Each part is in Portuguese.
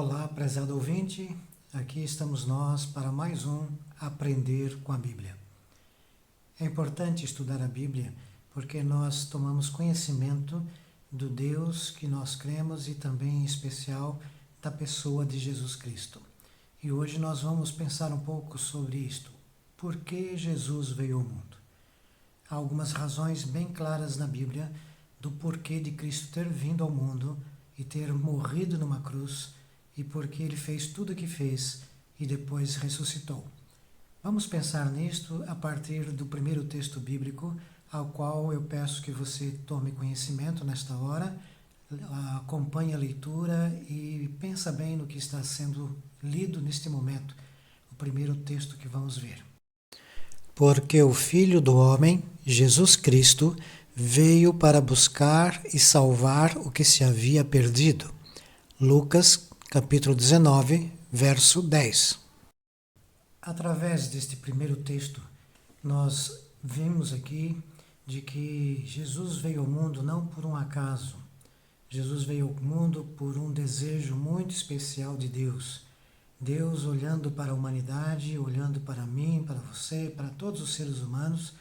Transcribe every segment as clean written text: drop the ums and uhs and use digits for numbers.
Olá, prezado ouvinte, aqui estamos nós para mais um Aprender com a Bíblia. É importante estudar a Bíblia porque nós tomamos conhecimento do Deus que nós cremos e também, em especial, da pessoa de Jesus Cristo. E hoje nós vamos pensar um pouco sobre isto. Por que Jesus veio ao mundo? Há algumas razões bem claras na Bíblia do porquê de Cristo ter vindo ao mundo e ter morrido numa cruz e porque ele fez tudo o que fez e depois ressuscitou. Vamos pensar nisto a partir do primeiro texto bíblico, ao qual eu peço que você tome conhecimento nesta hora, acompanhe a leitura e pensa bem no que está sendo lido neste momento, o primeiro texto que vamos ver. Porque o Filho do Homem, Jesus Cristo, veio para buscar e salvar o que se havia perdido. Lucas, capítulo 19, verso 10. Através deste primeiro texto, nós vimos aqui de que Jesus veio ao mundo não por um acaso. Jesus veio ao mundo por um desejo muito especial de Deus. Deus olhando para a humanidade, olhando para mim, para você, para todos os seres humanos,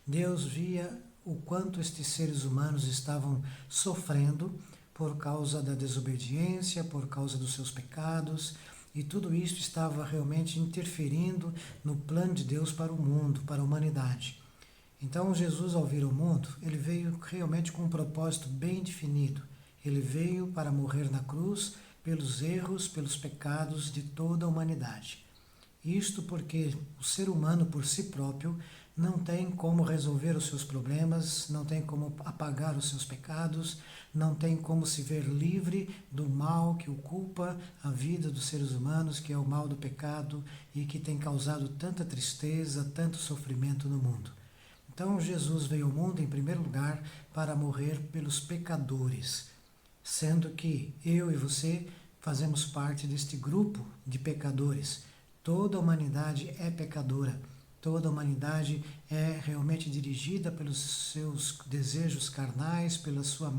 Deus via o quanto estes seres humanos estavam sofrendo por causa da desobediência, por causa dos seus pecados, e tudo isso estava realmente interferindo no plano de Deus para o mundo, para a humanidade. Então Jesus, ao vir ao mundo, ele veio realmente com um propósito bem definido. Ele veio para morrer na cruz pelos erros, pelos pecados de toda a humanidade. Isto porque o ser humano por si próprio não tem como resolver os seus problemas, não tem como apagar os seus pecados, não tem como se ver livre do mal que ocupa a vida dos seres humanos, que é o mal do pecado e que tem causado tanta tristeza, tanto sofrimento no mundo. Então Jesus veio ao mundo, em primeiro lugar, para morrer pelos pecadores, sendo que eu e você fazemos parte deste grupo de pecadores. Toda a humanidade é pecadora. Toda a humanidade é realmente dirigida pelos seus desejos carnais, pela sua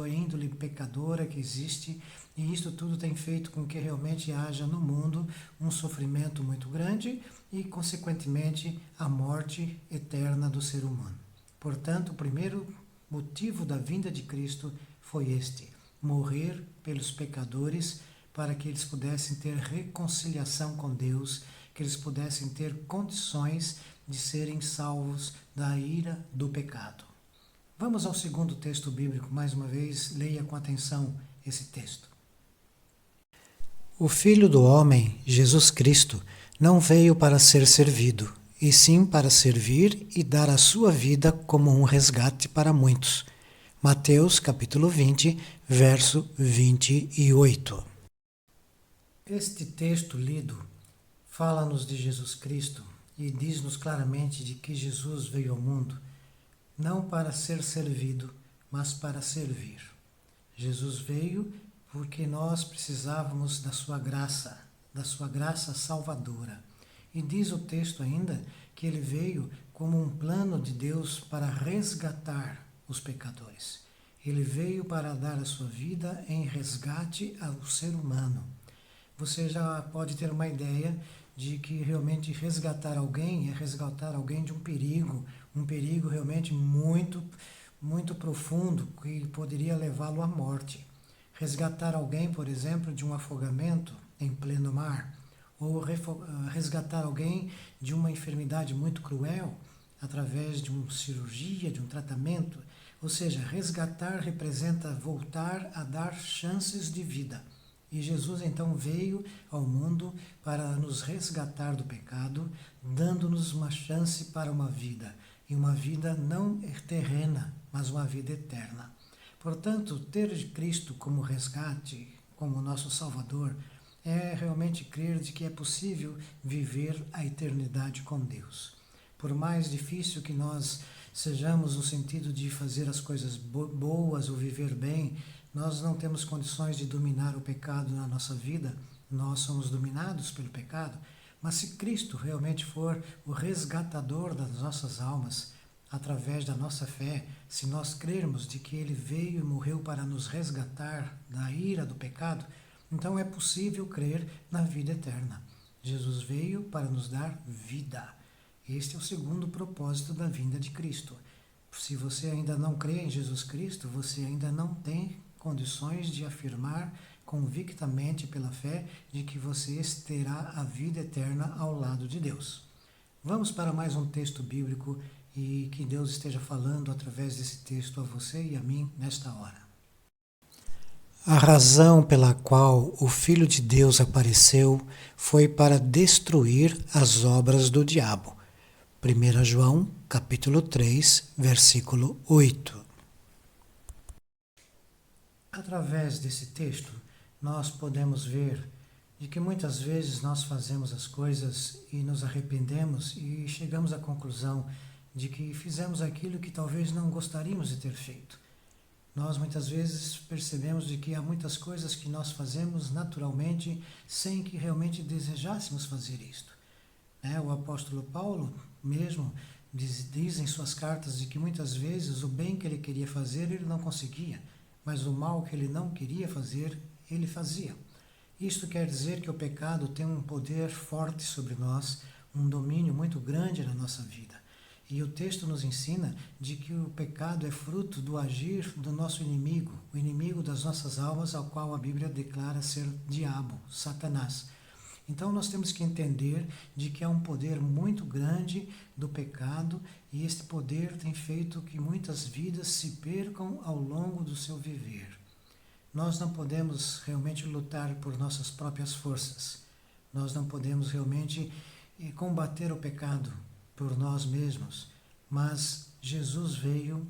índole pecadora que existe, e isso tudo tem feito com que realmente haja no mundo um sofrimento muito grande e, consequentemente, a morte eterna do ser humano. Portanto, o primeiro motivo da vinda de Cristo foi este: morrer pelos pecadores, para que eles pudessem ter reconciliação com Deus, que eles pudessem ter condições de serem salvos da ira do pecado. Vamos ao segundo texto bíblico, mais uma vez, leia com atenção esse texto. O Filho do Homem, Jesus Cristo, não veio para ser servido, e sim para servir e dar a sua vida como um resgate para muitos. Mateus capítulo 20, verso 28. Este texto lido fala-nos de Jesus Cristo e diz-nos claramente de que Jesus veio ao mundo não para ser servido, mas para servir. Jesus veio porque nós precisávamos da sua graça salvadora. E diz o texto ainda que ele veio como um plano de Deus para resgatar os pecadores. Ele veio para dar a sua vida em resgate ao ser humano. Você já pode ter uma ideia de que realmente resgatar alguém é resgatar alguém de um perigo realmente muito, muito profundo, que poderia levá-lo à morte. Resgatar alguém, por exemplo, de um afogamento em pleno mar, ou resgatar alguém de uma enfermidade muito cruel, através de uma cirurgia, de um tratamento. Ou seja, resgatar representa voltar a dar chances de vida. E Jesus então veio ao mundo para nos resgatar do pecado, dando-nos uma chance para uma vida. E uma vida não terrena, mas uma vida eterna. Portanto, ter Cristo como resgate, como nosso Salvador, é realmente crer de que é possível viver a eternidade com Deus. Por mais difícil que nós sejamos no sentido de fazer as coisas boas ou viver bem, nós não temos condições de dominar o pecado na nossa vida, nós somos dominados pelo pecado, mas se Cristo realmente for o resgatador das nossas almas, através da nossa fé, se nós crermos de que Ele veio e morreu para nos resgatar da ira do pecado, Então é possível crer na vida eterna. Jesus veio para nos dar vida. Este é o segundo propósito da vinda de Cristo. Se você ainda não crê em Jesus Cristo, você ainda não tem condições de afirmar convictamente pela fé de que você terá a vida eterna ao lado de Deus. Vamos para mais um texto bíblico e que Deus esteja falando através desse texto a você e a mim nesta hora. A razão pela qual o Filho de Deus apareceu foi para destruir as obras do diabo. 1 João, capítulo 3, versículo 8. Através desse texto, nós podemos ver de que muitas vezes nós fazemos as coisas e nos arrependemos e chegamos à conclusão de que fizemos aquilo que talvez não gostaríamos de ter feito. Nós muitas vezes percebemos de que há muitas coisas que nós fazemos naturalmente sem que realmente desejássemos fazer isto. O apóstolo Paulo mesmo diz em suas cartas de que muitas vezes o bem que ele queria fazer ele não conseguia, mas o mal que ele não queria fazer ele fazia. Isto quer dizer que o pecado tem um poder forte sobre nós, um domínio muito grande na nossa vida. E o texto nos ensina de que o pecado é fruto do agir do nosso inimigo, o inimigo das nossas almas, ao qual a Bíblia declara ser diabo, Satanás. Então nós temos que entender de que há um poder muito grande do pecado e este poder tem feito que muitas vidas se percam ao longo do seu viver. Nós não podemos realmente lutar por nossas próprias forças. Nós não podemos realmente combater o pecado por nós mesmos, mas Jesus veio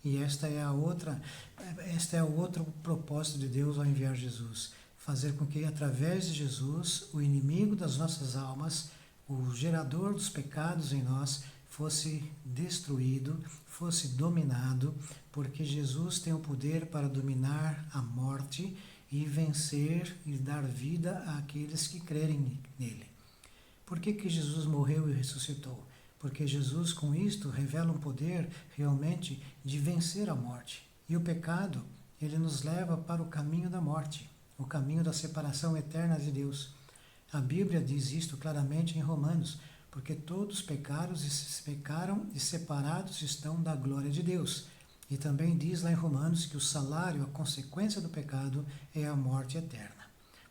e este é o outro propósito de Deus ao enviar Jesus. Fazer com que, através de Jesus, o inimigo das nossas almas, o gerador dos pecados em nós, fosse destruído, fosse dominado, porque Jesus tem o poder para dominar a morte e vencer e dar vida àqueles que crerem nele. Por que Jesus morreu e ressuscitou? Porque Jesus, com isto, revela um poder realmente de vencer a morte. E o pecado, ele nos leva para o caminho da morte, o caminho da separação eterna de Deus. A Bíblia diz isto claramente em Romanos, porque todos pecaram e separados estão da glória de Deus. E também diz lá em Romanos que o salário, a consequência do pecado, é a morte eterna.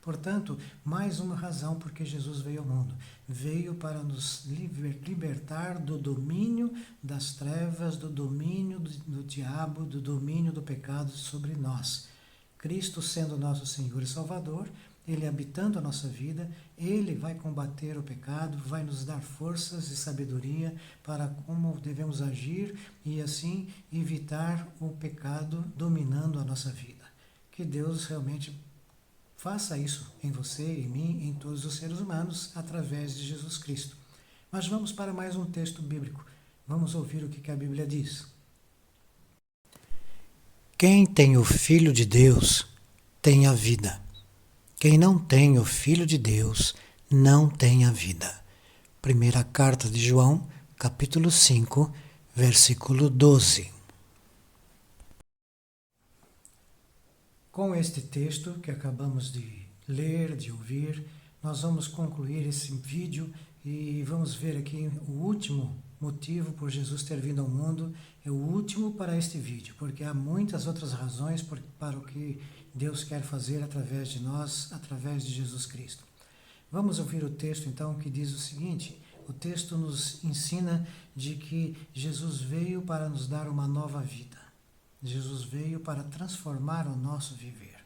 Portanto, mais uma razão porque Jesus veio ao mundo. Veio para nos libertar do domínio das trevas, do domínio do diabo, do domínio do pecado sobre nós. Cristo sendo nosso Senhor e Salvador, Ele habitando a nossa vida, Ele vai combater o pecado, vai nos dar forças e sabedoria para como devemos agir e assim evitar o pecado dominando a nossa vida. Que Deus realmente faça isso em você, em mim, em todos os seres humanos, através de Jesus Cristo. Mas vamos para mais um texto bíblico. Vamos ouvir o que a Bíblia diz. Quem tem o Filho de Deus tem a vida. Quem não tem o Filho de Deus não tem a vida. Primeira carta de João, capítulo 5, versículo 12. Com este texto que acabamos de ler, de ouvir, nós vamos concluir esse vídeo e vamos ver aqui o último motivo por Jesus ter vindo ao mundo, é o último para este vídeo, porque há muitas outras razões para o que Deus quer fazer através de nós, através de Jesus Cristo. Vamos ouvir o texto então que diz o seguinte: o texto nos ensina de que Jesus veio para nos dar uma nova vida. Jesus veio para transformar o nosso viver.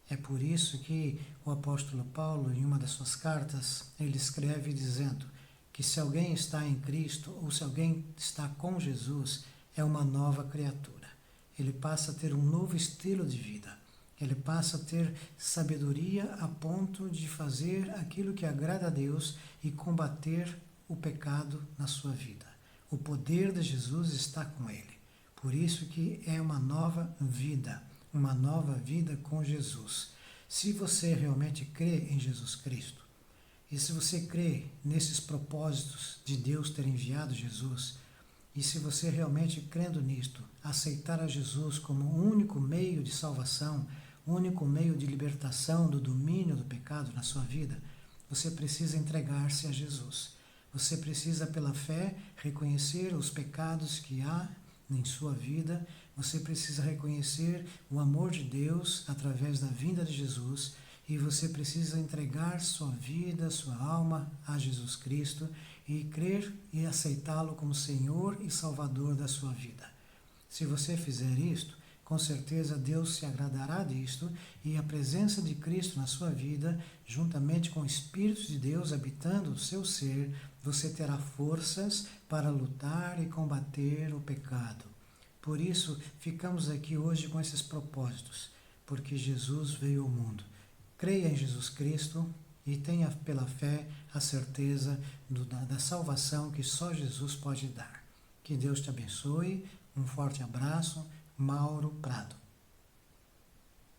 É por isso que o apóstolo Paulo, em uma das suas cartas, ele escreve dizendo que se alguém está em Cristo ou se alguém está com Jesus, é uma nova criatura. Ele passa a ter um novo estilo de vida. Ele passa a ter sabedoria a ponto de fazer aquilo que agrada a Deus e combater o pecado na sua vida. O poder de Jesus está com ele. Por isso que é uma nova vida com Jesus. Se você realmente crê em Jesus Cristo, e se você crê nesses propósitos de Deus ter enviado Jesus, e se você realmente crendo nisto, aceitar a Jesus como o único meio de salvação, o único meio de libertação do domínio do pecado na sua vida, você precisa entregar-se a Jesus. Você precisa, pela fé, reconhecer os pecados que há em sua vida. Você precisa reconhecer o amor de Deus através da vinda de Jesus. E você precisa entregar sua vida, sua alma a Jesus Cristo e crer e aceitá-lo como Senhor e Salvador da sua vida. Se você fizer isto, com certeza Deus se agradará disto e a presença de Cristo na sua vida, juntamente com o Espírito de Deus habitando o seu ser, você terá forças para lutar e combater o pecado. Por isso, ficamos aqui hoje com esses propósitos, porque Jesus veio ao mundo. Creia em Jesus Cristo e tenha pela fé a certeza da salvação que só Jesus pode dar. Que Deus te abençoe. Um forte abraço. Mauro Prado.